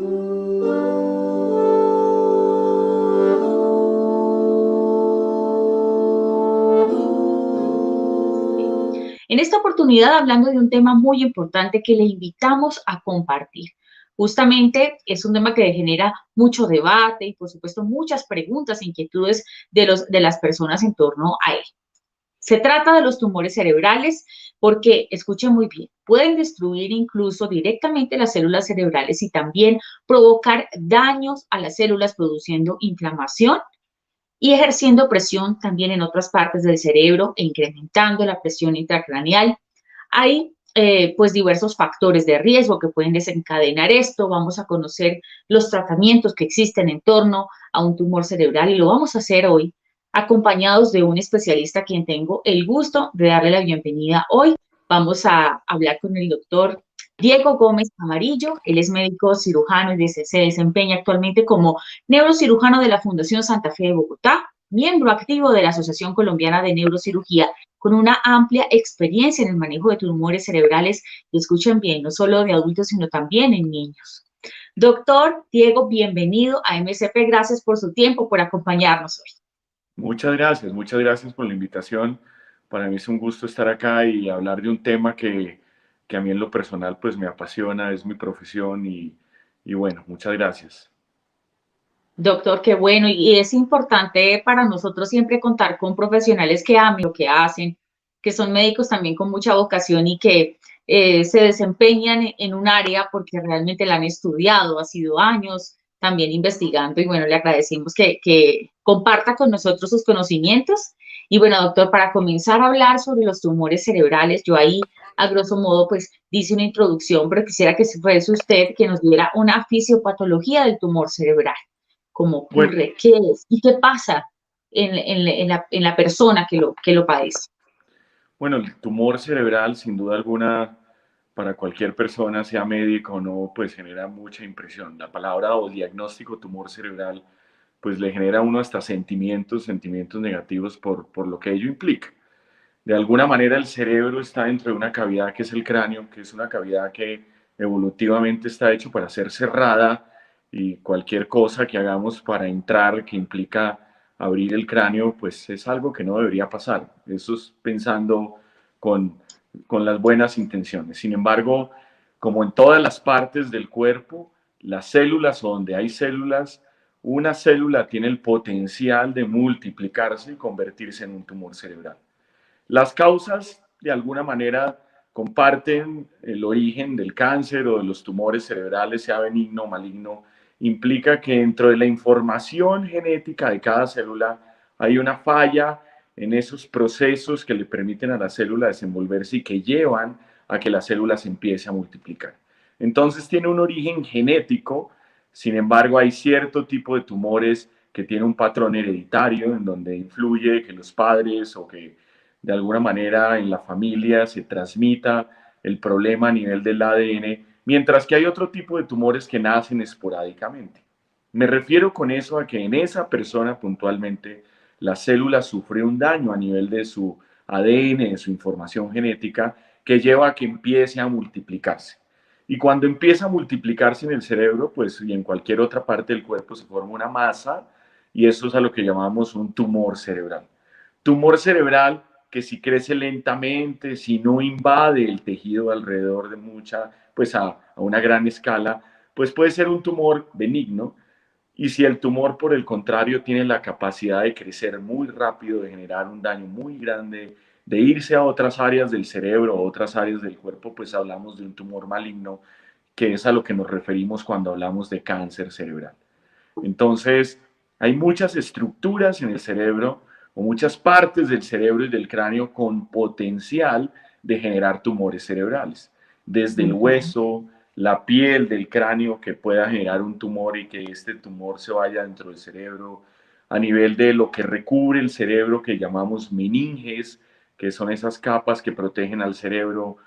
En esta oportunidad, hablando de un tema muy importante que le invitamos a compartir. Justamente es un tema que genera mucho debate y, por supuesto, muchas preguntas e inquietudes de las personas en torno a él. Se trata de los tumores cerebrales porque, escuchen muy bien, pueden destruir incluso directamente las células cerebrales y también provocar daños a las células produciendo inflamación y ejerciendo presión también en otras partes del cerebro e incrementando la presión intracraneal. Hay pues diversos factores de riesgo que pueden desencadenar esto. Vamos a conocer los tratamientos que existen en torno a un tumor cerebral y lo vamos a hacer hoy acompañados de un especialista a quien tengo el gusto de darle la bienvenida hoy. Vamos a hablar con el doctor Diego Gómez Amarillo. Él es médico cirujano y se desempeña actualmente como neurocirujano de la Fundación Santa Fe de Bogotá, miembro activo de la Asociación Colombiana de Neurocirugía, con una amplia experiencia en el manejo de tumores cerebrales, y escuchen bien, no solo de adultos, sino también en niños. Doctor Diego, bienvenido a MSP. Gracias por su tiempo, por acompañarnos hoy. Muchas gracias por la invitación. Para mí es un gusto estar acá y hablar de un tema que a mí en lo personal pues me apasiona, es mi profesión y bueno, muchas gracias. Doctor, qué bueno, y es importante para nosotros siempre contar con profesionales que amen lo que hacen, que son médicos también con mucha vocación y que se desempeñan en un área porque realmente la han estudiado, ha sido años también investigando y bueno, le agradecemos que comparta con nosotros sus conocimientos. Y bueno, doctor, para comenzar a hablar sobre los tumores cerebrales, yo ahí a grosso modo pues dice una introducción, pero quisiera que fuese usted que nos diera una fisiopatología del tumor cerebral. ¿Cómo Bueno, ocurre? ¿Qué es? ¿Y qué pasa en la persona que lo padece? bueno, el tumor cerebral sin duda alguna para cualquier persona, sea médico o no, pues genera mucha impresión. La palabra o el diagnóstico tumor cerebral pues le genera a uno hasta sentimientos negativos por lo que ello implica. De alguna manera el cerebro está dentro de una cavidad que es el cráneo, que es una cavidad que evolutivamente está hecho para ser cerrada y cualquier cosa que hagamos para entrar que implica abrir el cráneo, pues es algo que no debería pasar. Eso es pensando con, con las buenas intenciones. Sin embargo, como en todas las partes del cuerpo, las células o donde hay células, una célula tiene el potencial de multiplicarse y convertirse en un tumor cerebral. Las causas, de alguna manera, comparten el origen del cáncer o de los tumores cerebrales, sea benigno o maligno. Implica que dentro de la información genética de cada célula hay una falla en esos procesos que le permiten a la célula desenvolverse y que llevan a que la célula se empiece a multiplicar. Entonces tiene un origen genético, sin embargo hay cierto tipo de tumores que tiene un patrón hereditario en donde influye que los padres o que de alguna manera en la familia se transmita el problema a nivel del ADN, mientras que hay otro tipo de tumores que nacen esporádicamente. Me refiero con eso a que en esa persona puntualmente la célula sufre un daño a nivel de su ADN, de su información genética, que lleva a que empiece a multiplicarse. Y cuando empieza a multiplicarse en el cerebro, pues y en cualquier otra parte del cuerpo se forma una masa y eso es a lo que llamamos un tumor cerebral. Tumor cerebral que si crece lentamente, si no invade el tejido alrededor de mucha, pues a una gran escala, pues puede ser un tumor benigno. Y si el tumor, por el contrario, tiene la capacidad de crecer muy rápido, de generar un daño muy grande, de irse a otras áreas del cerebro o otras áreas del cuerpo, pues hablamos de un tumor maligno, que es a lo que nos referimos cuando hablamos de cáncer cerebral. Entonces, hay muchas estructuras en el cerebro o muchas partes del cerebro y del cráneo con potencial de generar tumores cerebrales. Desde el Ujú. hueso, la piel del cráneo que pueda generar un tumor y que este tumor se vaya dentro del cerebro, a nivel de lo que recubre el cerebro que llamamos meninges, que son esas capas que protegen al cerebro,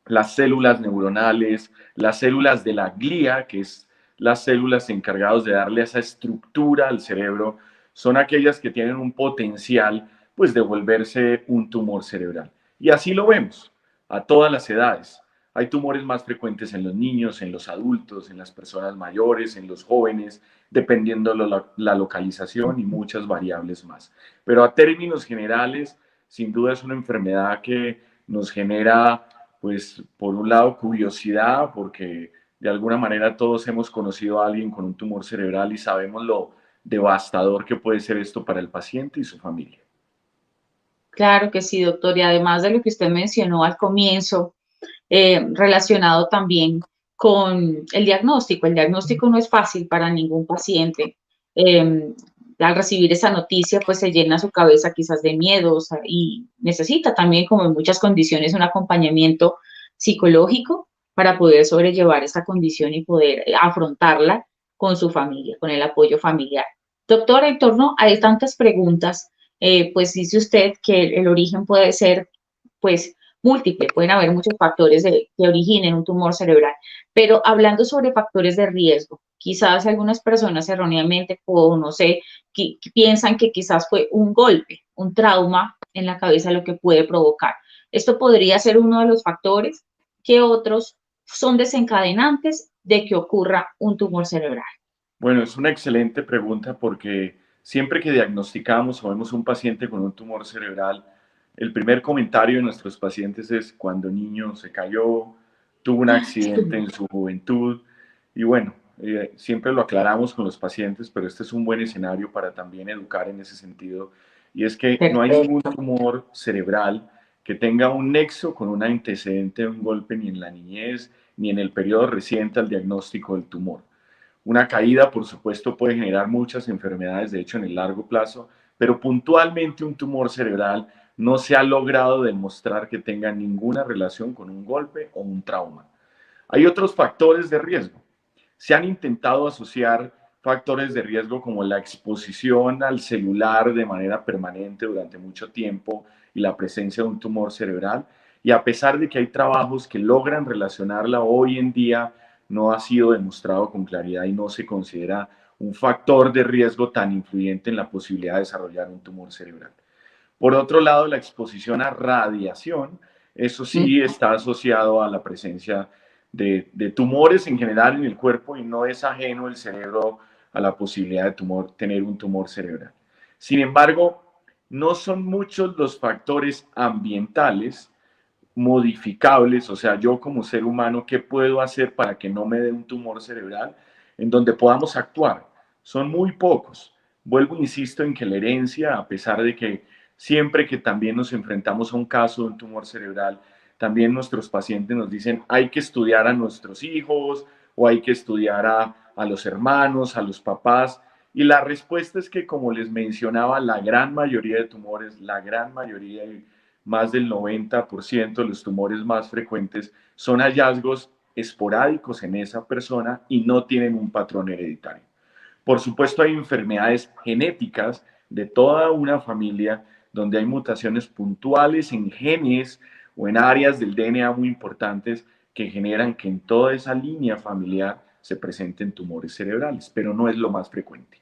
las células neuronales, las células de la glía, que es las células encargadas de darle esa estructura al cerebro, son aquellas que tienen un potencial pues de volverse un tumor cerebral. Y así lo vemos a todas las edades. Hay tumores más frecuentes en los niños, en los adultos, en las personas mayores, en los jóvenes, dependiendo la localización y muchas variables más. Pero a términos generales, sin duda es una enfermedad que nos genera, pues, por un lado, curiosidad, porque de alguna manera todos hemos conocido a alguien con un tumor cerebral y sabemos lo devastador que puede ser esto para el paciente y su familia. Claro que sí, doctor. Y además de lo que usted mencionó al comienzo, relacionado también con el diagnóstico no es fácil para ningún paciente. Eh, Al recibir esa noticia, pues se llena su cabeza quizás de miedos y necesita también, como en muchas condiciones, un acompañamiento psicológico para poder sobrellevar esta condición y poder afrontarla con su familia, con el apoyo familiar. Doctor, en torno a tantas preguntas, pues dice usted que el origen puede ser, pues, múltiple, pueden haber muchos factores que originen un tumor cerebral, pero hablando sobre factores de riesgo, quizás algunas personas erróneamente, o no sé, que piensan que quizás fue un golpe, un trauma en la cabeza lo que puede provocar. Esto podría ser uno de los factores que otros son desencadenantes de que ocurra un tumor cerebral. Bueno, es una excelente pregunta porque siempre que diagnosticamos o vemos un paciente con un tumor cerebral, el primer comentario de nuestros pacientes es cuando niño se cayó, tuvo un accidente en su juventud y bueno, siempre lo aclaramos con los pacientes, pero este es un buen escenario para también educar en ese sentido y es que no hay Perfecto. ningún tumor cerebral que tenga un nexo con un antecedente de un golpe ni en la niñez ni en el periodo reciente al diagnóstico del tumor. Una caída, por supuesto, puede generar muchas enfermedades, de hecho, en el largo plazo, pero puntualmente un tumor cerebral no se ha logrado demostrar que tenga ninguna relación con un golpe o un trauma. Hay otros factores de riesgo. Se han intentado asociar factores de riesgo como la exposición al celular de manera permanente durante mucho tiempo y la presencia de un tumor cerebral. Y a pesar de que hay trabajos que logran relacionarla, hoy en día no ha sido demostrado con claridad y no se considera un factor de riesgo tan influyente en la posibilidad de desarrollar un tumor cerebral. Por otro lado, la exposición a radiación, eso sí está asociado a la presencia de tumores en general en el cuerpo y no es ajeno el cerebro a la posibilidad de tener un tumor cerebral. Sin embargo, no son muchos los factores ambientales modificables, o sea, yo como ser humano, ¿qué puedo hacer para que no me dé un tumor cerebral en donde podamos actuar? Son muy pocos. Vuelvo, insisto, en que la herencia, a pesar de que siempre que también nos enfrentamos a un caso de un tumor cerebral, también nuestros pacientes nos dicen, hay que estudiar a nuestros hijos o hay que estudiar a los hermanos, a los papás. Y la respuesta es que, como les mencionaba, la gran mayoría de tumores, la gran mayoría, más del 90% de los tumores más frecuentes son hallazgos esporádicos en esa persona y no tienen un patrón hereditario. Por supuesto, hay enfermedades genéticas de toda una familia donde hay mutaciones puntuales en genes o en áreas del DNA muy importantes que generan que en toda esa línea familiar se presenten tumores cerebrales, pero no es lo más frecuente.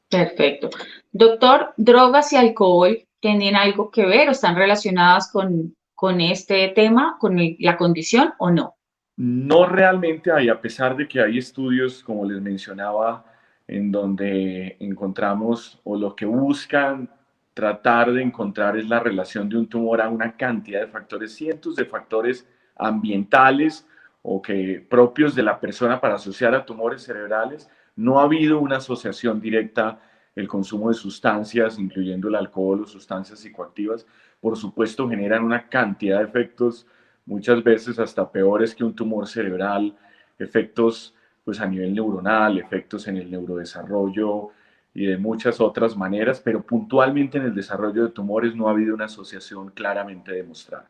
Perfecto. Doctor, ¿drogas y alcohol tienen algo que ver o están relacionadas con este tema, con la condición o no? No realmente hay, a pesar de que hay estudios, como les mencionaba, en donde encontramos o lo que buscan tratar de encontrar es la relación de un tumor a una cantidad de factores, cientos de factores ambientales o que propios de la persona para asociar a tumores cerebrales. No ha habido una asociación directa el consumo de sustancias, incluyendo el alcohol o sustancias psicoactivas. Por supuesto, generan una cantidad de efectos muchas veces hasta peores que un tumor cerebral, efectos pues a nivel neuronal, efectos en el neurodesarrollo y de muchas otras maneras, pero puntualmente en el desarrollo de tumores no ha habido una asociación claramente demostrada.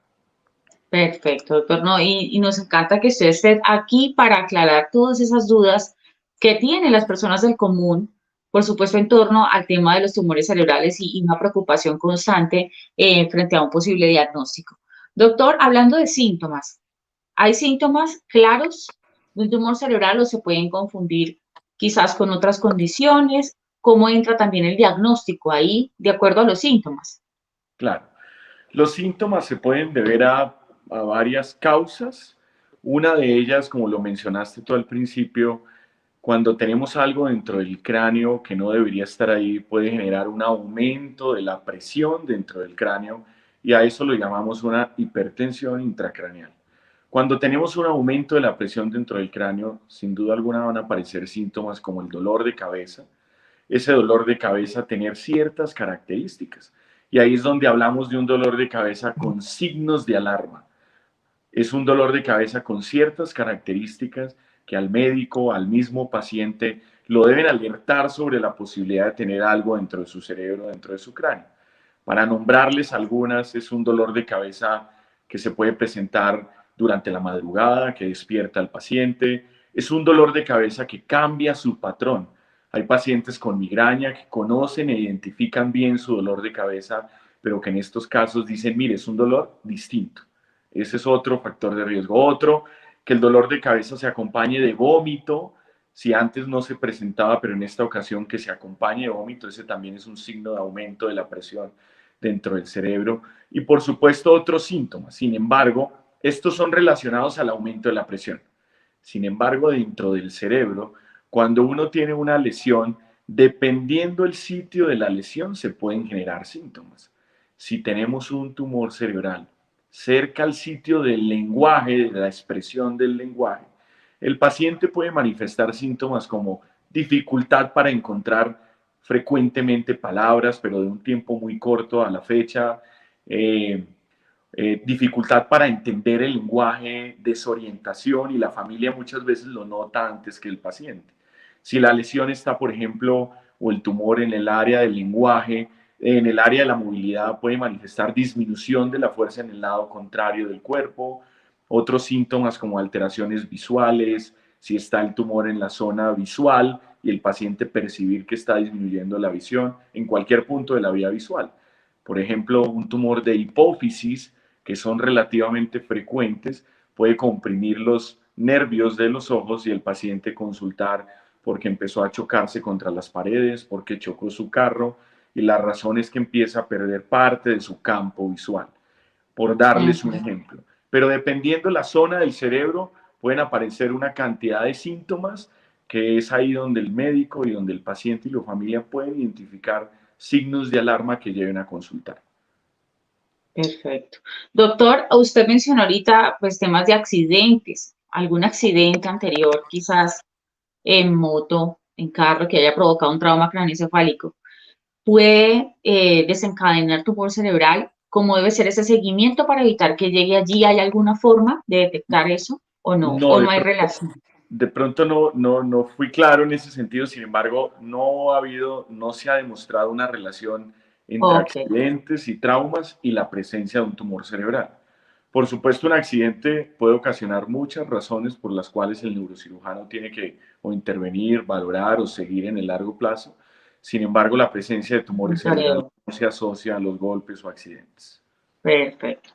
Perfecto, doctor. No, y nos encanta que usted esté aquí para aclarar todas esas dudas que tienen las personas del común, por supuesto, en torno al tema de los tumores cerebrales y una preocupación constante frente a un posible diagnóstico. Doctor, hablando de síntomas, ¿hay síntomas claros de un tumor cerebral o se pueden confundir quizás con otras condiciones? ¿Cómo entra también el diagnóstico ahí de acuerdo a los síntomas? Claro, los síntomas se pueden deber a a varias causas. Una de ellas, como lo mencionaste tú al principio, cuando tenemos algo dentro del cráneo que no debería estar ahí, puede generar un aumento de la presión dentro del cráneo y a eso lo llamamos una hipertensión intracraneal. Cuando tenemos un aumento de la presión dentro del cráneo, sin duda alguna van a aparecer síntomas como el dolor de cabeza, ese dolor de cabeza tener ciertas características. Y ahí es donde hablamos de un dolor de cabeza con signos de alarma. Es un dolor de cabeza con ciertas características que al médico, al mismo paciente, lo deben alertar sobre la posibilidad de tener algo dentro de su cerebro, dentro de su cráneo. Para nombrarles algunas, es un dolor de cabeza que se puede presentar durante la madrugada, que despierta al paciente. Es un dolor de cabeza que cambia su patrón. Hay pacientes con migraña que conocen e identifican bien su dolor de cabeza, pero que en estos casos dicen, mire, es un dolor distinto. Ese es otro factor de riesgo. Otro, que el dolor de cabeza se acompañe de vómito. Si antes no se presentaba, pero en esta ocasión que se acompañe de vómito, ese también es un signo de aumento de la presión dentro del cerebro. Y por supuesto otros síntomas. Sin embargo, estos son relacionados al aumento de la presión. Sin embargo, dentro del cerebro, cuando uno tiene una lesión, dependiendo el sitio de la lesión, se pueden generar síntomas. Si tenemos un tumor cerebral cerca al sitio del lenguaje, de la expresión del lenguaje, el paciente puede manifestar síntomas como dificultad para encontrar frecuentemente palabras, pero de un tiempo muy corto a la fecha, eh, dificultad para entender el lenguaje, desorientación, y la familia muchas veces lo nota antes que el paciente. Si la lesión está, por ejemplo, o el tumor en el área del lenguaje, en el área de la movilidad puede manifestar disminución de la fuerza en el lado contrario del cuerpo, otros síntomas como alteraciones visuales, si está el tumor en la zona visual y el paciente percibir que está disminuyendo la visión en cualquier punto de la vía visual. Por ejemplo, un tumor de hipófisis, que son relativamente frecuentes, puede comprimir los nervios de los ojos y el paciente consultar porque empezó a chocarse contra las paredes, porque chocó su carro, y la razón es que empieza a perder parte de su campo visual, por darles un ejemplo. Pero dependiendo la zona del cerebro, pueden aparecer una cantidad de síntomas que es ahí donde el médico y donde el paciente y la familia pueden identificar signos de alarma que lleven a consultar. Perfecto. Doctor, usted mencionó ahorita pues temas de accidentes, algún accidente anterior, quizás en moto, en carro, que haya provocado un trauma craneoencefálico, puede desencadenar tumor cerebral. ¿Cómo debe ser ese seguimiento para evitar que llegue allí? ¿Hay alguna forma de detectar eso o no? No, ¿O no hay relación? de pronto no fui claro en ese sentido, sin embargo, no se ha demostrado una relación entre Ok, accidentes y traumas y la presencia de un tumor cerebral. Por supuesto, un accidente puede ocasionar muchas razones por las cuales el neurocirujano tiene que o intervenir, valorar o seguir en el largo plazo. Sin embargo, la presencia de tumores cerebrales monitoreo. no se asocia a los golpes o accidentes. Perfecto.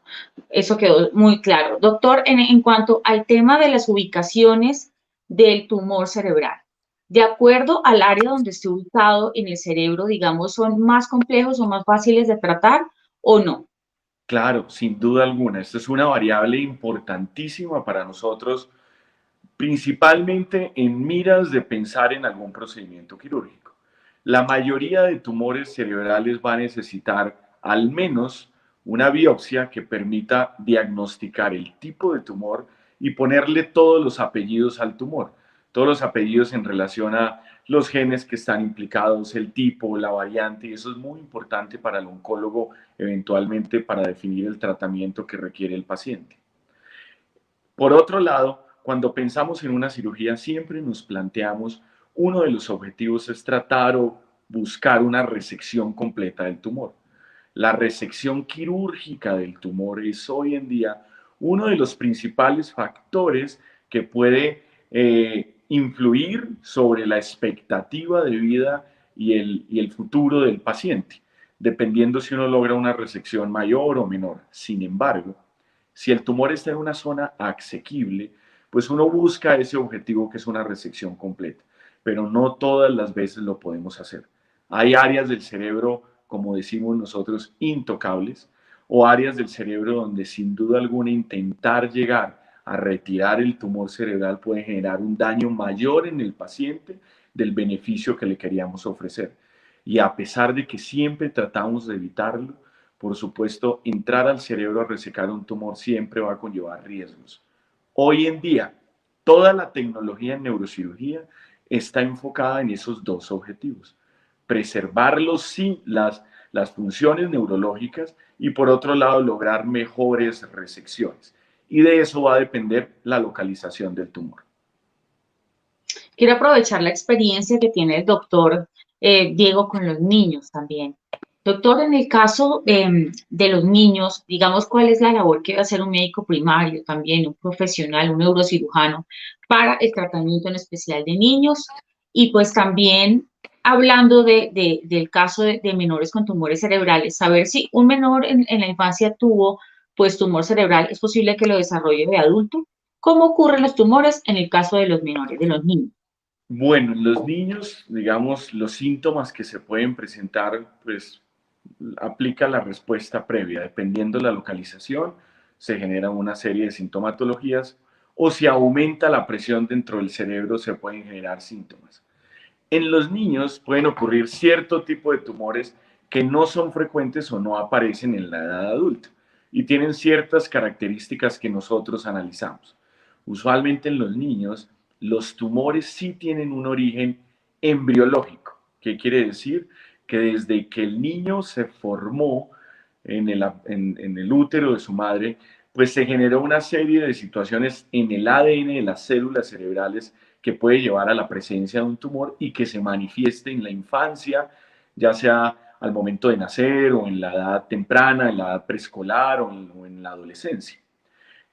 Eso quedó muy claro. Doctor, en cuanto al tema de las ubicaciones del tumor cerebral, de acuerdo al área donde esté ubicado en el cerebro, digamos, ¿son más complejos o más fáciles de tratar o no? Claro, sin duda alguna. Esto es una variable importantísima para nosotros, principalmente en miras de pensar en algún procedimiento quirúrgico. La mayoría de tumores cerebrales va a necesitar al menos una biopsia que permita diagnosticar el tipo de tumor y ponerle todos los apellidos al tumor, todos los apellidos en relación a los genes que están implicados, el tipo, la variante, y eso es muy importante para el oncólogo eventualmente para definir el tratamiento que requiere el paciente. Por otro lado, cuando pensamos en una cirugía, siempre nos planteamos, uno de los objetivos es tratar o buscar una resección completa del tumor. La resección quirúrgica del tumor es hoy en día uno de los principales factores que puede influir sobre la expectativa de vida y el futuro del paciente, dependiendo si uno logra una resección mayor o menor. Sin embargo, si el tumor está en una zona asequible, pues uno busca ese objetivo que es una resección completa, pero no todas las veces lo podemos hacer. Hay áreas del cerebro, como decimos nosotros, intocables, o áreas del cerebro donde sin duda alguna intentar llegar a retirar el tumor cerebral puede generar un daño mayor en el paciente del beneficio que le queríamos ofrecer. Y a pesar de que siempre tratamos de evitarlo, por supuesto, entrar al cerebro a resecar un tumor siempre va a conllevar riesgos. Hoy en día, toda la tecnología en neurocirugía está enfocada en esos dos objetivos. Preservar las funciones neurológicas y por otro lado lograr mejores resecciones. Y de eso va a depender la localización del tumor. Quiero aprovechar la experiencia que tiene el doctor Diego con los niños también. Doctor, en el caso de los niños, digamos, ¿cuál es la labor que va a hacer un médico primario también, un profesional, un neurocirujano, para el tratamiento en especial de niños? Y pues también hablando del caso de menores con tumores cerebrales, saber si un menor en la infancia tuvo pues tumor cerebral, ¿es posible que lo desarrolle de adulto? ¿Cómo ocurren los tumores en el caso de los menores, de los niños? Bueno, en los niños, digamos, los síntomas que se pueden presentar, pues aplica la respuesta previa. Dependiendo de la localización, se genera una serie de sintomatologías o si aumenta la presión dentro del cerebro, se pueden generar síntomas. En los niños pueden ocurrir cierto tipo de tumores que no son frecuentes o no aparecen en la edad adulta y tienen ciertas características que nosotros analizamos. Usualmente en los niños, los tumores sí tienen un origen embriológico. ¿Qué quiere decir? Que desde que el niño se formó en el útero de su madre, pues se generó una serie de situaciones en el ADN de las células cerebrales que puede llevar a la presencia de un tumor y que se manifieste en la infancia, ya sea al momento de nacer o en la edad temprana, en la edad preescolar o en la adolescencia.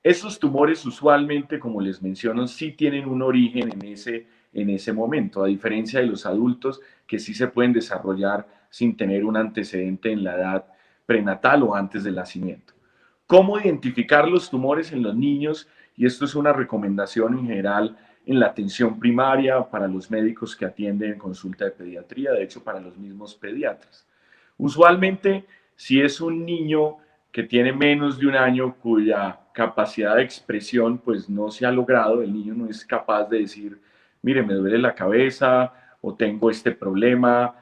Esos tumores usualmente, como les menciono, sí tienen un origen en ese momento, a diferencia de los adultos que sí se pueden desarrollar sin tener un antecedente en la edad prenatal o antes del nacimiento. ¿Cómo identificar los tumores en los niños? Y esto es una recomendación en general en la atención primaria para los médicos que atienden en consulta de pediatría, de hecho para los mismos pediatras. Usualmente, si es un niño que tiene menos de un año cuya capacidad de expresión pues no se ha logrado, el niño no es capaz de decir, mire, me duele la cabeza o tengo este problema.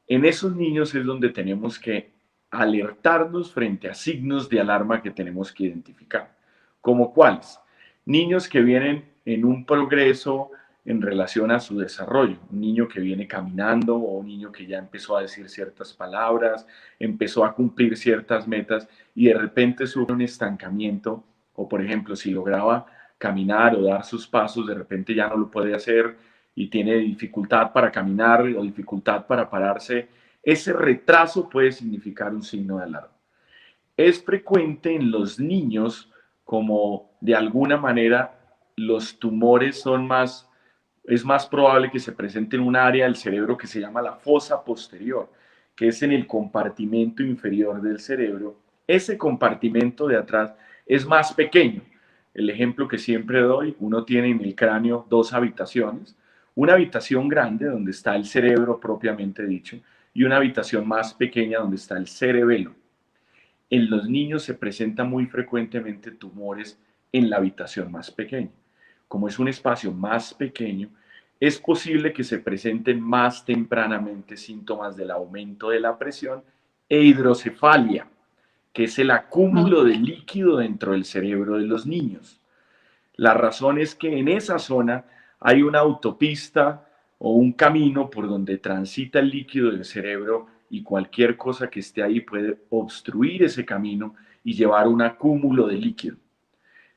En esos niños es donde tenemos que alertarnos frente a signos de alarma que tenemos que identificar. ¿Como cuáles? Niños que vienen en un progreso en relación a su desarrollo. Un niño que viene caminando o un niño que ya empezó a decir ciertas palabras, empezó a cumplir ciertas metas y de repente sufre un estancamiento o por ejemplo si lograba caminar o dar sus pasos, de repente ya no lo puede hacer y tiene dificultad para caminar o dificultad para pararse. Ese retraso puede significar un signo de alarma. Es frecuente en los niños como de alguna manera los tumores son más, es más probable que se presente en un área del cerebro que se llama la fosa posterior, que es en el compartimento inferior del cerebro. Ese compartimento de atrás es más pequeño. El ejemplo que siempre doy, uno tiene en el cráneo dos habitaciones, una habitación grande donde está el cerebro propiamente dicho y una habitación más pequeña donde está el cerebelo. En los niños se presentan muy frecuentemente tumores en la habitación más pequeña. Como es un espacio más pequeño, es posible que se presenten más tempranamente síntomas del aumento de la presión e hidrocefalia, que es el acúmulo de líquido dentro del cerebro de los niños. La razón es que en esa zona hay una autopista o un camino por donde transita el líquido del cerebro y cualquier cosa que esté ahí puede obstruir ese camino y llevar un acúmulo de líquido.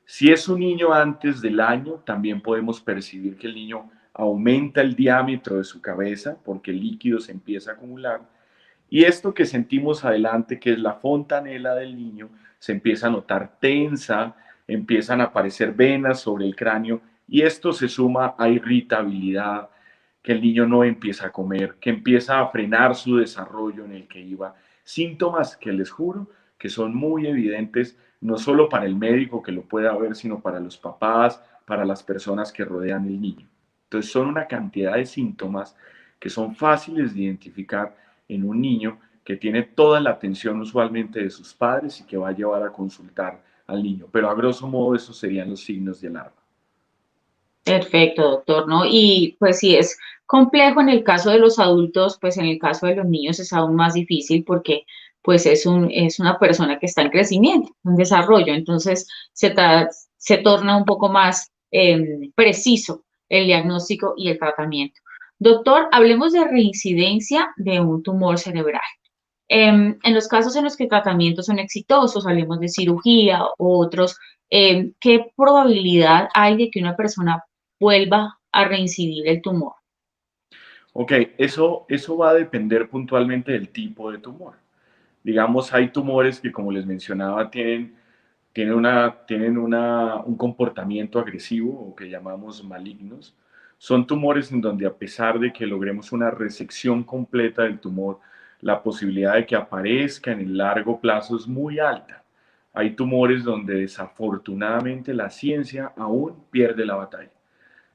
Si es un niño antes del año, también podemos percibir que el niño aumenta el diámetro de su cabeza porque el líquido se empieza a acumular. Y esto que sentimos adelante, que es la fontanela del niño, se empieza a notar tensa, empiezan a aparecer venas sobre el cráneo y esto se suma a irritabilidad, que el niño no empieza a comer, que empieza a frenar su desarrollo en el que iba. Síntomas que les juro que son muy evidentes, no solo para el médico que lo pueda ver, sino para los papás, para las personas que rodean el niño. Entonces son una cantidad de síntomas que son fáciles de identificar en un niño que tiene toda la atención usualmente de sus padres y que va a llevar a consultar al niño. Pero a grosso modo esos serían los signos de alarma. Perfecto, doctor, ¿no? Y pues si es complejo en el caso de los adultos, pues en el caso de los niños es aún más difícil porque pues es una persona que está en crecimiento, en desarrollo, entonces se torna un poco más preciso el diagnóstico y el tratamiento. Doctor, hablemos de reincidencia de un tumor cerebral. En los casos en los que tratamientos son exitosos, hablemos de cirugía u otros, ¿qué probabilidad hay de que una persona vuelva a reincidir el tumor? Ok, eso va a depender puntualmente del tipo de tumor. Digamos, hay tumores que, como les mencionaba, un comportamiento agresivo o que llamamos malignos. Son tumores en donde a pesar de que logremos una resección completa del tumor, la posibilidad de que aparezca en el largo plazo es muy alta. Hay tumores donde desafortunadamente la ciencia aún pierde la batalla.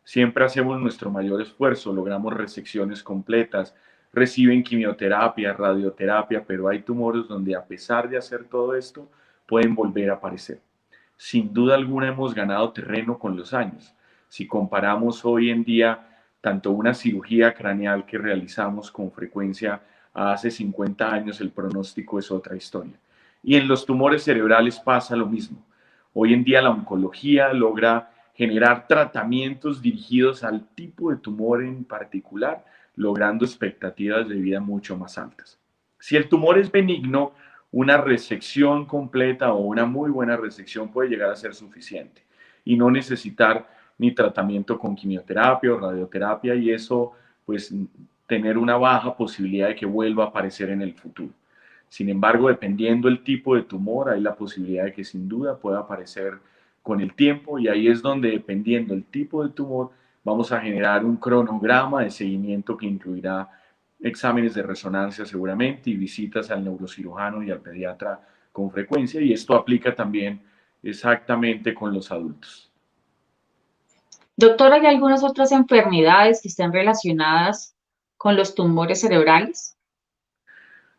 Siempre hacemos nuestro mayor esfuerzo, logramos resecciones completas, reciben quimioterapia, radioterapia, pero hay tumores donde a pesar de hacer todo esto, pueden volver a aparecer. Sin duda alguna hemos ganado terreno con los años. Si comparamos hoy en día tanto una cirugía craneal que realizamos con frecuencia a hace 50 años, el pronóstico es otra historia. Y en los tumores cerebrales pasa lo mismo. Hoy en día la oncología logra generar tratamientos dirigidos al tipo de tumor en particular, logrando expectativas de vida mucho más altas. Si el tumor es benigno, una resección completa o una muy buena resección puede llegar a ser suficiente y no necesitar ni tratamiento con quimioterapia o radioterapia y eso pues tener una baja posibilidad de que vuelva a aparecer en el futuro. Sin embargo, dependiendo del tipo de tumor, hay la posibilidad de que sin duda pueda aparecer con el tiempo y ahí es donde, dependiendo del tipo de tumor, vamos a generar un cronograma de seguimiento que incluirá exámenes de resonancia seguramente y visitas al neurocirujano y al pediatra con frecuencia y esto aplica también exactamente con los adultos. Doctor, ¿hay algunas otras enfermedades que estén relacionadas con los tumores cerebrales?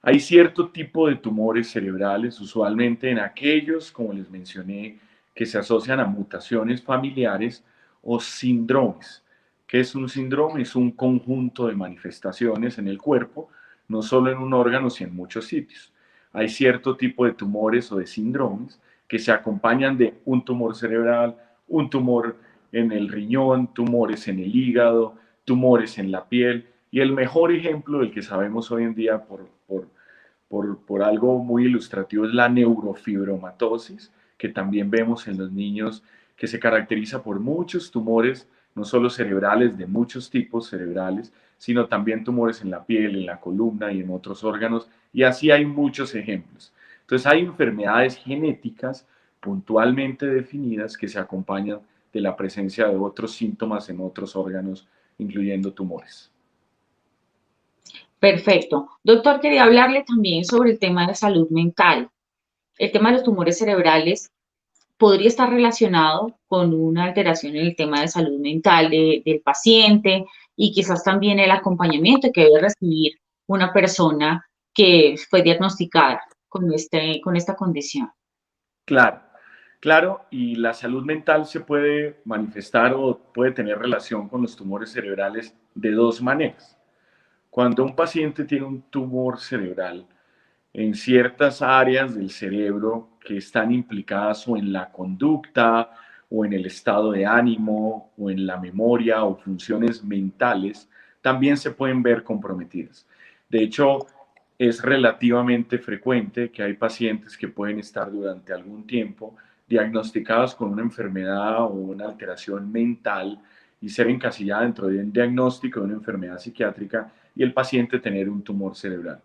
Hay cierto tipo de tumores cerebrales, usualmente en aquellos, como les mencioné, que se asocian a mutaciones familiares o síndromes. ¿Qué es un síndrome? Es un conjunto de manifestaciones en el cuerpo, no solo en un órgano, sino en muchos sitios. Hay cierto tipo de tumores o de síndromes que se acompañan de un tumor cerebral, un tumor en el riñón, tumores en el hígado, tumores en la piel. Y el mejor ejemplo del que sabemos hoy en día por algo muy ilustrativo es la neurofibromatosis, que también vemos en los niños, que se caracteriza por muchos tumores, no solo cerebrales, de muchos tipos cerebrales, sino también tumores en la piel, en la columna y en otros órganos, y así hay muchos ejemplos. Entonces hay enfermedades genéticas puntualmente definidas que se acompañan de la presencia de otros síntomas en otros órganos, incluyendo tumores. Perfecto. Doctor, quería hablarle también sobre el tema de salud mental. El tema de los tumores cerebrales podría estar relacionado con una alteración en el tema de salud mental del paciente y quizás también el acompañamiento que debe recibir una persona que fue diagnosticada con esta condición. Claro, claro, y la salud mental se puede manifestar o puede tener relación con los tumores cerebrales de dos maneras. Cuando un paciente tiene un tumor cerebral en ciertas áreas del cerebro que están implicadas o en la conducta o en el estado de ánimo o en la memoria o funciones mentales, también se pueden ver comprometidas. De hecho, es relativamente frecuente que hay pacientes que pueden estar durante algún tiempo diagnosticados con una enfermedad o una alteración mental y ser encasillada dentro de un diagnóstico de una enfermedad psiquiátrica y el paciente tener un tumor cerebral.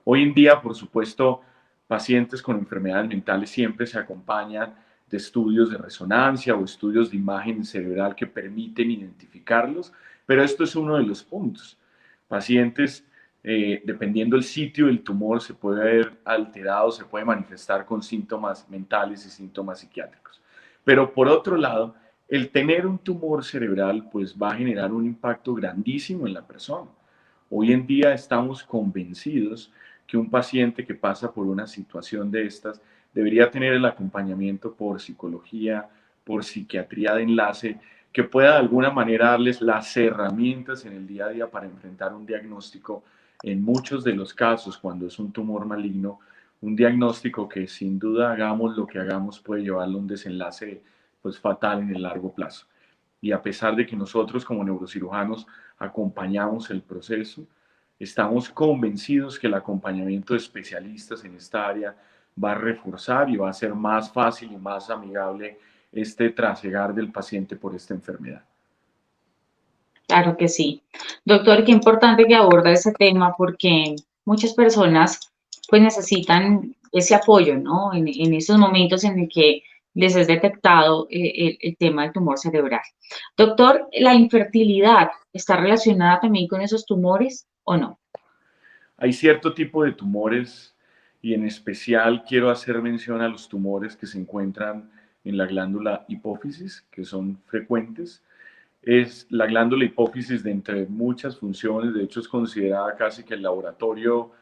Hoy en día, por supuesto, pacientes con enfermedades mentales siempre se acompañan de estudios de resonancia o estudios de imagen cerebral que permiten identificarlos, pero esto es uno de los puntos. Pacientes, dependiendo del sitio del tumor, se puede ver alterado, se puede manifestar con síntomas mentales y síntomas psiquiátricos. Pero por otro lado, el tener un tumor cerebral pues va a generar un impacto grandísimo en la persona. Hoy en día estamos convencidos que un paciente que pasa por una situación de estas debería tener el acompañamiento por psicología, por psiquiatría de enlace, que pueda de alguna manera darles las herramientas en el día a día para enfrentar un diagnóstico en muchos de los casos, cuando es un tumor maligno, un diagnóstico que sin duda hagamos lo que hagamos puede llevarlo a un desenlace pues fatal en el largo plazo. Y a pesar de que nosotros como neurocirujanos acompañamos el proceso, estamos convencidos que el acompañamiento de especialistas en esta área va a reforzar y va a ser más fácil y más amigable este trasegar del paciente por esta enfermedad. Claro que sí. Doctor, qué importante que aborda ese tema porque muchas personas pues necesitan ese apoyo, ¿no? En esos momentos en el que les es detectado el tema del tumor cerebral. Doctor, ¿la infertilidad está relacionada también con esos tumores o no? Hay cierto tipo de tumores y en especial quiero hacer mención a los tumores que se encuentran en la glándula hipófisis, que son frecuentes. Es la glándula hipófisis de entre muchas funciones, de hecho es considerada casi que el laboratorio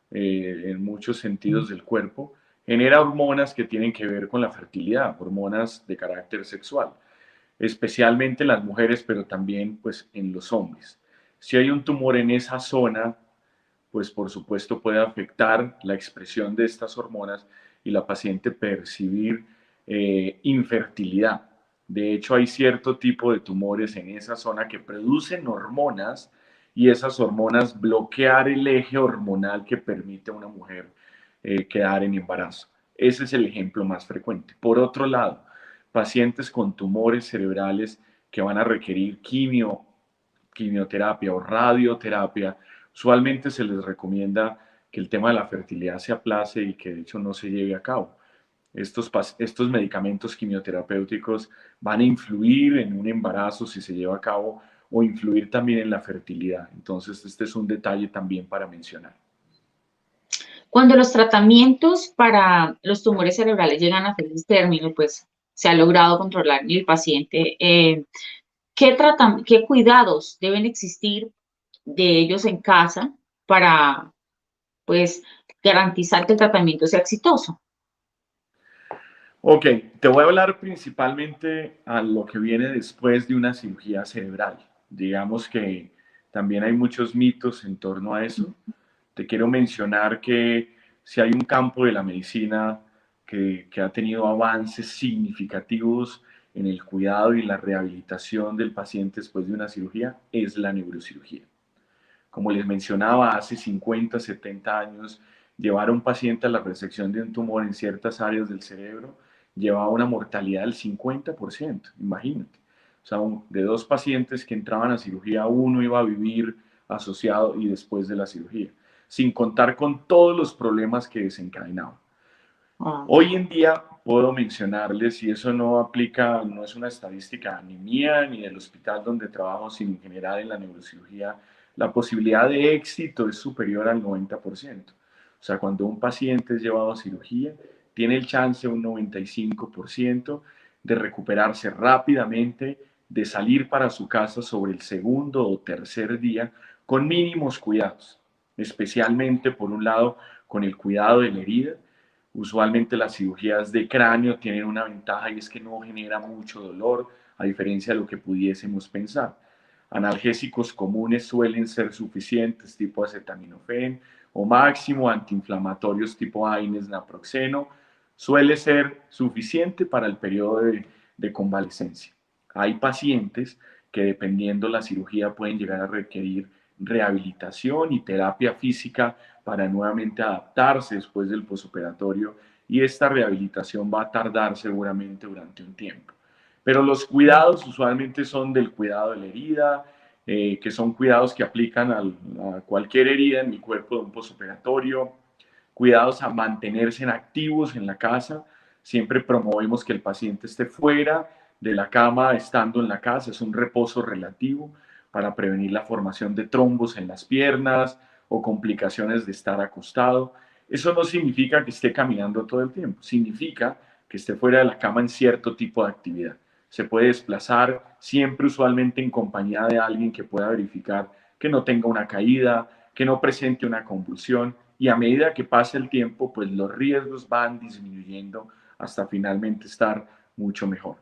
en muchos sentidos del cuerpo, genera hormonas que tienen que ver con la fertilidad, hormonas de carácter sexual, especialmente en las mujeres, pero también pues en los hombres. Si hay un tumor en esa zona, pues por supuesto puede afectar la expresión de estas hormonas y la paciente percibir infertilidad. De hecho, hay cierto tipo de tumores en esa zona que producen hormonas y esas hormonas bloquear el eje hormonal que permite a una mujer quedar en embarazo. Ese es el ejemplo más frecuente. Por otro lado, pacientes con tumores cerebrales que van a requerir quimioterapia o radioterapia, usualmente se les recomienda que el tema de la fertilidad se aplace y que de hecho no se lleve a cabo. Estos medicamentos quimioterapéuticos van a influir en un embarazo si se lleva a cabo o influir también en la fertilidad. Entonces, este es un detalle también para mencionar. Cuando los tratamientos para los tumores cerebrales llegan a feliz término, pues se ha logrado controlar en el paciente, ¿qué cuidados deben existir de ellos en casa para, pues, garantizar que el tratamiento sea exitoso? Ok, te voy a hablar principalmente a lo que viene después de una cirugía cerebral. Digamos que también hay muchos mitos en torno a eso. Te quiero mencionar que si hay un campo de la medicina que ha tenido avances significativos en el cuidado y la rehabilitación del paciente después de una cirugía, es la neurocirugía. Como les mencionaba, hace 50, 70 años, llevar a un paciente a la resección de un tumor en ciertas áreas del cerebro llevaba una mortalidad del 50%, imagínate. O sea, de dos pacientes que entraban a cirugía, uno iba a vivir asociado y después de la cirugía, sin contar con todos los problemas que desencadenaban. Ah, Hoy en día puedo mencionarles, y eso no aplica, no es una estadística ni mía ni del hospital donde trabajo, sino en general en la neurocirugía, la posibilidad de éxito es superior al 90%. O sea, cuando un paciente es llevado a cirugía, tiene el chance un 95% de recuperarse rápidamente, de salir para su casa sobre el segundo o tercer día con mínimos cuidados, especialmente por un lado con el cuidado de la herida. Usualmente las cirugías de cráneo tienen una ventaja y es que no genera mucho dolor, a diferencia de lo que pudiésemos pensar. Analgésicos comunes suelen ser suficientes, tipo acetaminofén, o máximo antiinflamatorios tipo AINES, naproxeno, suele ser suficiente para el periodo de convalecencia. Hay pacientes que dependiendo la cirugía pueden llegar a requerir rehabilitación y terapia física para nuevamente adaptarse después del posoperatorio y esta rehabilitación va a tardar seguramente durante un tiempo. Pero los cuidados usualmente son del cuidado de la herida, que son cuidados que aplican a cualquier herida en el cuerpo de un posoperatorio, cuidados a mantenerse activos en la casa. Siempre promovemos que el paciente esté fuera de la cama estando en la casa, es un reposo relativo para prevenir la formación de trombos en las piernas o complicaciones de estar acostado. Eso no significa que esté caminando todo el tiempo, significa que esté fuera de la cama en cierto tipo de actividad. Se puede desplazar siempre usualmente en compañía de alguien que pueda verificar que no tenga una caída, que no presente una convulsión y a medida que pasa el tiempo, pues los riesgos van disminuyendo hasta finalmente estar mucho mejor.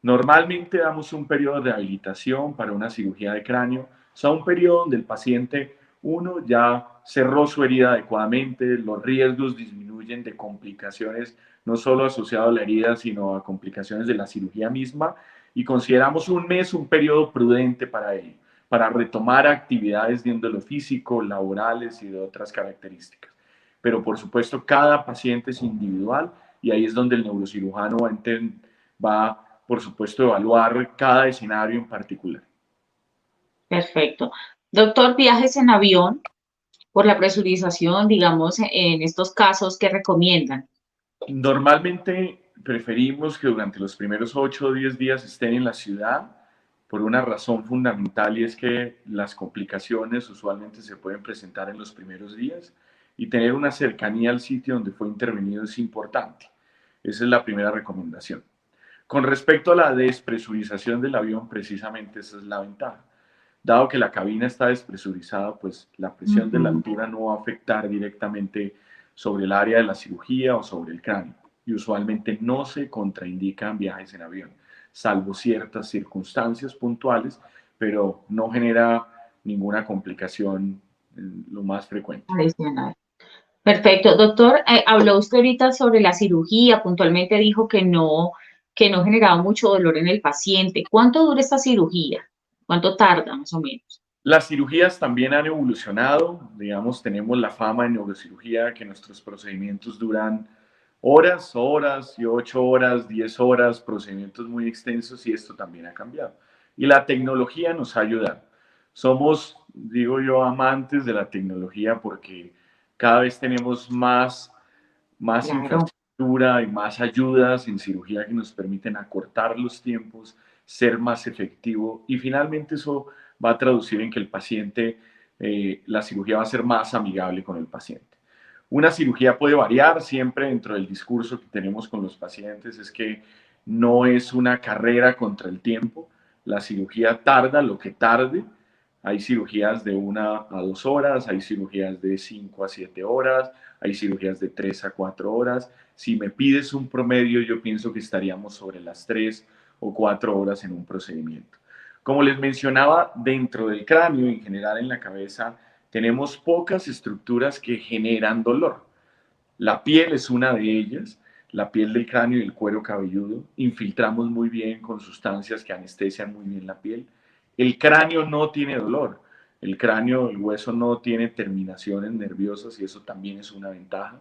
Normalmente damos un periodo de rehabilitación para una cirugía de cráneo, o sea, un periodo donde el paciente, uno, ya cerró su herida adecuadamente, los riesgos disminuyen de complicaciones, no solo asociadas a la herida, sino a complicaciones de la cirugía misma, y consideramos un mes un periodo prudente para ello, para retomar actividades de índole físico, laborales y de otras características. Pero por supuesto, cada paciente es individual y ahí es donde el neurocirujano va por supuesto, evaluar cada escenario en particular. Perfecto. Doctor, viajes en avión por la presurización, digamos, en estos casos, ¿qué recomiendan? Normalmente preferimos que durante los primeros 8 o 10 días estén en la ciudad por una razón fundamental y es que las complicaciones usualmente se pueden presentar en los primeros días y tener una cercanía al sitio donde fue intervenido es importante. Esa es la primera recomendación. Con respecto a la despresurización del avión, precisamente esa es la ventaja. Dado que la cabina está despresurizada, pues la presión de la altura no va a afectar directamente sobre el área de la cirugía o sobre el cráneo. Y usualmente no se contraindican viajes en avión, salvo ciertas circunstancias puntuales, pero no genera ninguna complicación lo más frecuente. Adicional. Perfecto. Doctor, habló usted ahorita sobre la cirugía, puntualmente dijo que no generaba mucho dolor en el paciente. ¿Cuánto dura esta cirugía? ¿Cuánto tarda, más o menos? Las cirugías también han evolucionado, digamos, tenemos la fama en neurocirugía que nuestros procedimientos duran horas, horas y 8 horas, 10 horas, procedimientos muy extensos y esto también ha cambiado. Y la tecnología nos ha ayudado. Somos, digo yo, amantes de la tecnología porque cada vez tenemos más Claro. infraestructura y más ayudas en cirugía que nos permiten acortar los tiempos, ser más efectivo y finalmente eso va a traducir en que el paciente, la cirugía va a ser más amigable con el paciente. Una cirugía puede variar siempre dentro del discurso que tenemos con los pacientes, es que no es una carrera contra el tiempo, la cirugía tarda lo que tarde, hay cirugías de 1 a 2 horas, hay cirugías de 5 a 7 horas, hay cirugías de 3 a 4 horas. Si me pides un promedio, yo pienso que estaríamos sobre las 3 o 4 horas en un procedimiento. Como les mencionaba, dentro del cráneo, en general en la cabeza, tenemos pocas estructuras que generan dolor. La piel es una de ellas, la piel del cráneo y el cuero cabelludo. Infiltramos muy bien con sustancias que anestesian muy bien la piel. El cráneo no tiene dolor. El cráneo, el hueso no tiene terminaciones nerviosas y eso también es una ventaja.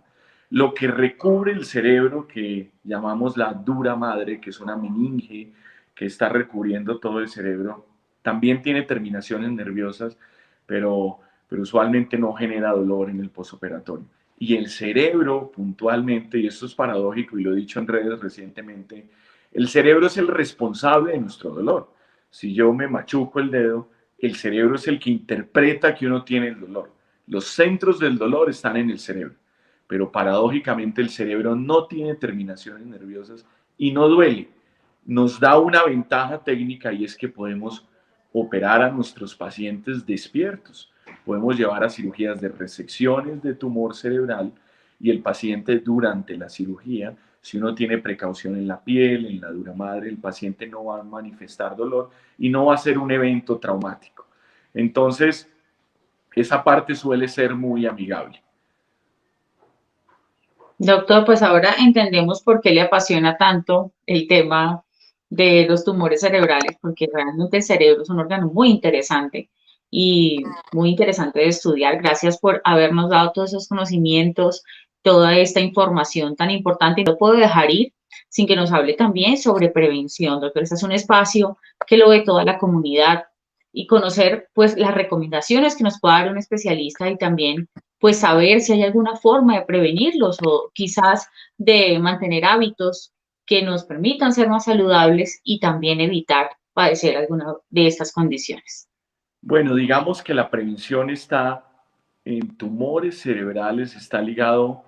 Lo que recubre el cerebro, que llamamos la dura madre, que es una meninge que está recubriendo todo el cerebro, también tiene terminaciones nerviosas, pero usualmente no genera dolor en el posoperatorio. Y el cerebro, puntualmente, y esto es paradójico y lo he dicho en redes recientemente, el cerebro es el responsable de nuestro dolor. Si yo me machuco el dedo, el cerebro es el que interpreta que uno tiene el dolor. Los centros del dolor están en el cerebro, pero paradójicamente el cerebro no tiene terminaciones nerviosas y no duele. Nos da una ventaja técnica y es que podemos operar a nuestros pacientes despiertos. Podemos llevar a cirugías de resecciones de tumor cerebral y el paciente durante la cirugía, si uno tiene precaución en la piel, en la dura madre, el paciente no va a manifestar dolor y no va a ser un evento traumático. Entonces, esa parte suele ser muy amigable. Doctor, pues ahora entendemos por qué le apasiona tanto el tema de los tumores cerebrales, porque realmente el cerebro es un órgano muy interesante y muy interesante de estudiar. Gracias por habernos dado todos esos conocimientos, toda esta información tan importante. Y no puedo dejar ir sin que nos hable también sobre prevención, doctor. Este es un espacio que lo ve toda la comunidad y conocer pues las recomendaciones que nos pueda dar un especialista y también pues saber si hay alguna forma de prevenirlos o quizás de mantener hábitos que nos permitan ser más saludables y también evitar padecer alguna de estas condiciones. Bueno, digamos que la prevención está en tumores cerebrales, está ligado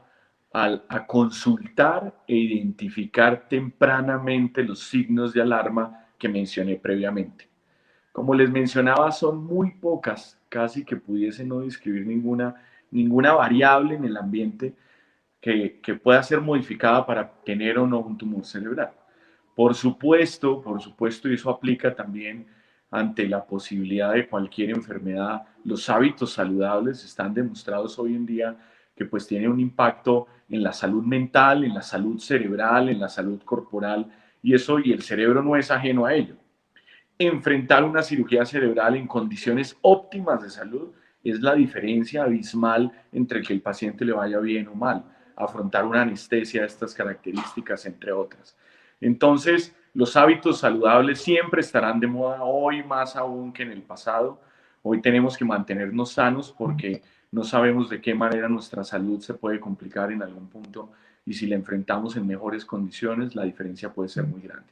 a consultar e identificar tempranamente los signos de alarma que mencioné previamente. Como les mencionaba, son muy pocas, casi que pudiese no describir ninguna, ninguna variable en el ambiente que pueda ser modificada para tener o no un tumor cerebral. Por supuesto, y eso aplica también ante la posibilidad de cualquier enfermedad, los hábitos saludables están demostrados hoy en día que pues tienen un impacto en la salud mental, en la salud cerebral, en la salud corporal, y el cerebro no es ajeno a ello. Enfrentar una cirugía cerebral en condiciones óptimas de salud es la diferencia abismal entre que el paciente le vaya bien o mal. Afrontar una anestesia de estas características, entre otras. Entonces, los hábitos saludables siempre estarán de moda hoy más aún que en el pasado. Hoy tenemos que mantenernos sanos porque no sabemos de qué manera nuestra salud se puede complicar en algún punto y si la enfrentamos en mejores condiciones, la diferencia puede ser muy grande.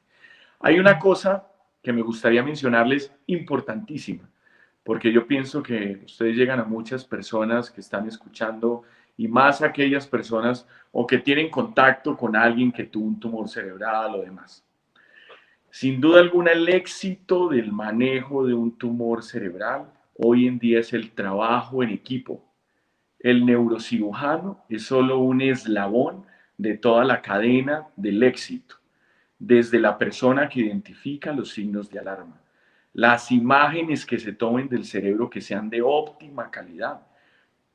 Hay una cosa que me gustaría mencionarles importantísima, porque yo pienso que ustedes llegan a muchas personas que están escuchando y más aquellas personas o que tienen contacto con alguien que tuvo un tumor cerebral o demás. Sin duda alguna, el éxito del manejo de un tumor cerebral hoy en día es el trabajo en equipo. El neurocirujano es solo un eslabón de toda la cadena del éxito, desde la persona que identifica los signos de alarma, las imágenes que se tomen del cerebro que sean de óptima calidad.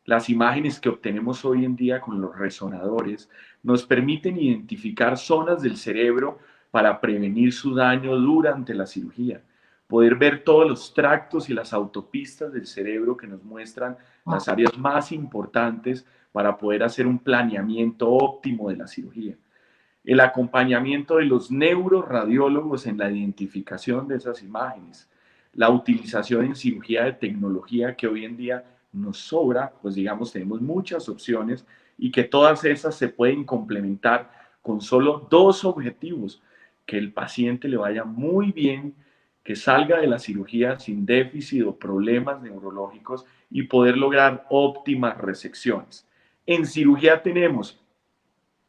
Las imágenes que obtenemos hoy en día con los resonadores nos permiten identificar zonas del cerebro para prevenir su daño durante la cirugía, poder ver todos los tractos y las autopistas del cerebro que nos muestran las áreas más importantes para poder hacer un planeamiento óptimo de la cirugía. El acompañamiento de los neuroradiólogos en la identificación de esas imágenes, la utilización en cirugía de tecnología que hoy en día nos sobra, pues digamos, tenemos muchas opciones y que todas esas se pueden complementar con solo dos objetivos: que el paciente le vaya muy bien, que salga de la cirugía sin déficit o problemas neurológicos y poder lograr óptimas resecciones. En cirugía tenemos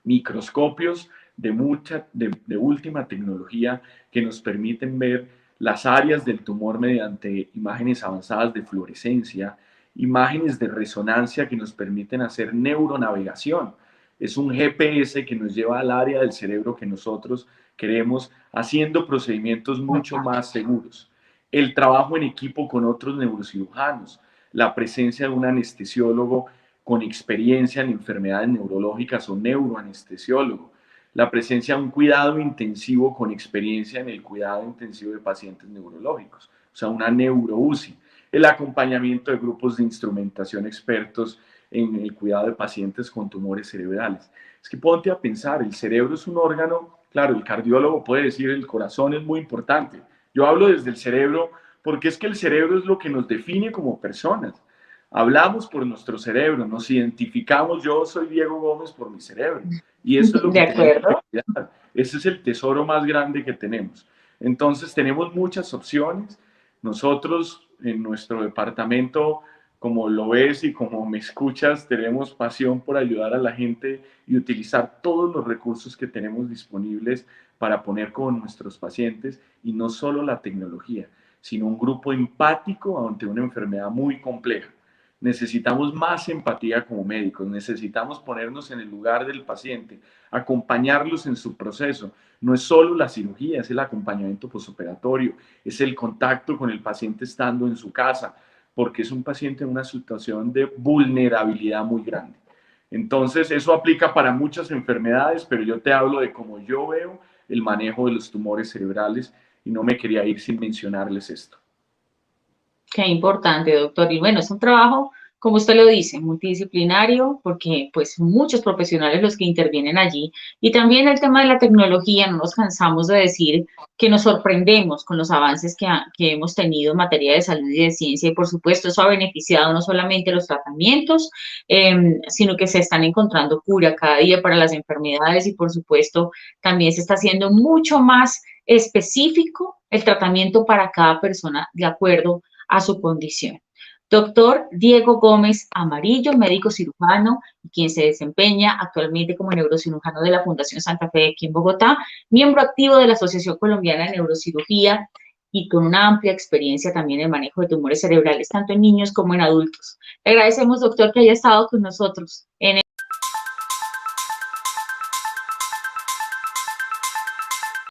microscopios de última tecnología que nos permiten ver las áreas del tumor mediante imágenes avanzadas de fluorescencia, imágenes de resonancia que nos permiten hacer neuronavegación. Es un GPS que nos lleva al área del cerebro que nosotros queremos, haciendo procedimientos mucho más seguros. El trabajo en equipo con otros neurocirujanos, la presencia de un anestesiólogo con experiencia en enfermedades neurológicas o neuroanestesiólogo, la presencia de un cuidado intensivo con experiencia en el cuidado intensivo de pacientes neurológicos, o sea, una neuro-UCI, el acompañamiento de grupos de instrumentación expertos en el cuidado de pacientes con tumores cerebrales. Es que ponte a pensar, el cerebro es un órgano, claro, el cardiólogo puede decir el corazón es muy importante. Yo hablo desde el cerebro porque es que el cerebro es lo que nos define como personas. Hablamos por nuestro cerebro, nos identificamos, yo soy Diego Gómez por mi cerebro. Y eso es lo que tenemos que cuidar. Ese es el tesoro más grande que tenemos. Entonces tenemos muchas opciones. Nosotros en nuestro departamento, como lo ves y como me escuchas, tenemos pasión por ayudar a la gente y utilizar todos los recursos que tenemos disponibles para poner con nuestros pacientes, y no solo la tecnología, sino un grupo empático ante una enfermedad muy compleja. Necesitamos más empatía como médicos, necesitamos ponernos en el lugar del paciente, acompañarlos en su proceso. No es solo la cirugía, es el acompañamiento postoperatorio, es el contacto con el paciente estando en su casa, porque es un paciente en una situación de vulnerabilidad muy grande. Entonces, eso aplica para muchas enfermedades, pero yo te hablo de cómo yo veo el manejo de los tumores cerebrales y no me quería ir sin mencionarles esto. Qué importante, doctor. Y bueno, es un trabajo, como usted lo dice, multidisciplinario, porque pues muchos profesionales los que intervienen allí. Y también el tema de la tecnología, no nos cansamos de decir que nos sorprendemos con los avances que hemos tenido en materia de salud y de ciencia. Y por supuesto, eso ha beneficiado no solamente los tratamientos, sino que se están encontrando cura cada día para las enfermedades y por supuesto también se está haciendo mucho más específico el tratamiento para cada persona de acuerdo a su condición. Doctor Diego Gómez Amarillo, médico cirujano, quien se desempeña actualmente como neurocirujano de la Fundación Santa Fe aquí en Bogotá, miembro activo de la Asociación Colombiana de Neurocirugía y con una amplia experiencia también en manejo de tumores cerebrales, tanto en niños como en adultos. Le agradecemos, doctor, que haya estado con nosotros en